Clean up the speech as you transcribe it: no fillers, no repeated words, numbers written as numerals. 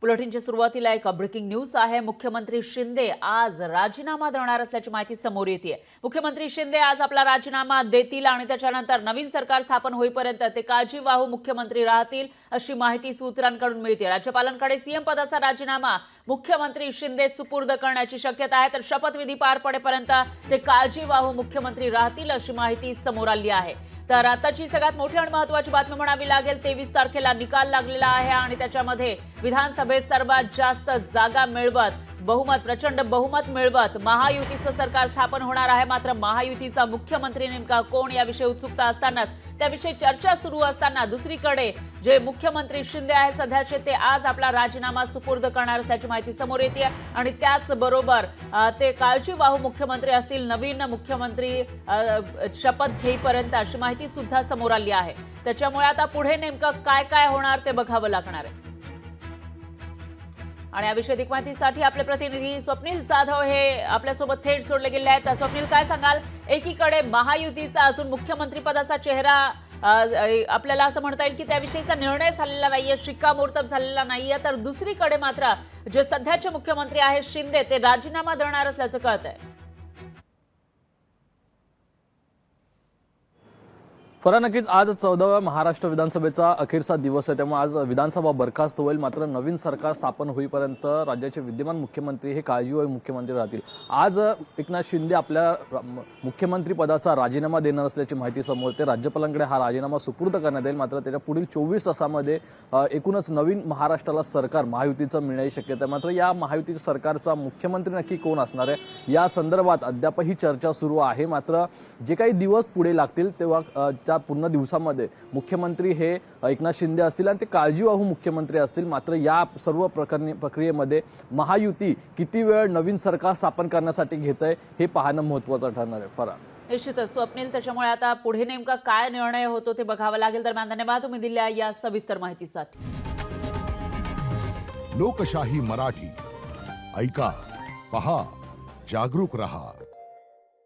बुलेटिनच्या सुरुवातीला एक breaking news आहे। मुख्यमंत्री शिंदे आज राजीनामा देणार असल्याची माहिती समोर येते। मुख्यमंत्री शिंदे आज आपला राजीनामा देतील आणि त्याच्यानंतर नवीन सरकार स्थापन होईपर्यंत ते काळजीवाहू मुख्यमंत्री राहतील अशी माहिती सूत्रांकडून मिळते। राज्यपालांकडे सीएम पदाचा राजीनामा मुख्यमंत्री शिंदे सुपूर्द करण्याची शक्यता आहे, तर शपथविधी पार पडेपर्यंत ते काळजीवाहू मुख्यमंत्री राहतील अशी माहिती समोर आली आहे। तर आताची सगळ्यात मोठी आणि महत्त्वाची बातमी म्हणावी लागेल, 23 तारखेला निकाल लागलेला आहे आणि त्याच्यामध्ये विधानसभेत सर्वात जास्त जागा मिळवत प्रचंड बहुमत मिळवत महायुतीचं सरकार स्थापन होणार आहे। मात्र महायुतीचा मुख्यमंत्री नेमका कोण याविषयी उत्सुकता असतानाच त्याविषयी चर्चा सुरू असताना दुसरीकडे जे मुख्यमंत्री शिंदे आहे सध्याचे, ते आज आपला राजीनामा सुपूर्द करणार असल्याची माहिती समोर येते आणि त्याचबरोबर ते काळजीवाहू मुख्यमंत्री असतील, नवीन मुख्यमंत्री शपथ घेईपर्यंत अशी माहिती सुद्धा समोर आली आहे। त्याच्यामुळे आता पुढे नेमकं काय काय होणार ते बघावं लागणार आहे। आणि याविषयी अधिक माहितीसाठी आपले प्रतिनिधी स्वप्नील जाधव हे आपल्यासोबत थेट जोडले गेले आहेत। स्वप्नील, काय सांगाल? एकीकडे महायुतीचा अजून मुख्यमंत्री पदाचा चेहरा आपल्याला असं म्हणता येईल की त्याविषयीचा निर्णय झालेला नाहीये, शिक्कामोर्तब झालेला नाहीये, तर दुसरीकडे मात्र जे सध्याचे मुख्यमंत्री आहेत शिंदे ते राजीनामा देणार असल्याचं कळतंय। फरा नक्कीच आज 14व्या महाराष्ट्र विधानसभेचा अखेरचा दिवस आहे, त्यामुळे आज विधानसभा बरखास्त होईल। मात्र नवीन सरकार स्थापन होईपर्यंत राज्याचे विद्यमान मुख्यमंत्री हे काळजीवाहू मुख्यमंत्री राहतील। आज एकनाथ शिंदे आपल्या मुख्यमंत्री पदाचा राजीनामा देणार असल्याची माहिती समोर येते। राज्यपालांकडे हा राजीनामा सुपूर्द करण्यात येईल, मात्र त्याच्या पुढील 24 तासामध्ये एकूणच नवीन महाराष्ट्राला सरकार महायुतीचं मिळण्याची शक्यता आहे। मात्र या महायुती सरकारचा मुख्यमंत्री नक्की कोण असणार आहे या संदर्भात अद्यापही चर्चा सुरू आहे। मात्र जे काही दिवस पुढे लागतील तेव्हा त्या पूर्ण दिवसामध्ये मुख्यमंत्री हे एकनाथ शिंदे असतील आणि ते काळजीवाहू मुख्यमंत्री असतील। मात्र या सर्व प्रक्रियेमध्ये महायुती किती वेळ नवीन सरकार स्थापन करण्यासाठी घेत आहे हे पाहणं महत्त्वाचं ठरणार आहे। फरा निश्चितच स्वप्नील, त्याच्यामुळे आता पुढे नेमका काय निर्णय होतो ते बघावं लागेल। दरम्यान धन्यवाद तुम्ही दिलेल्या या सविस्तर माहितीसाठी। लोकशाही मराठी ऐका, पहा, जागरूक रहा।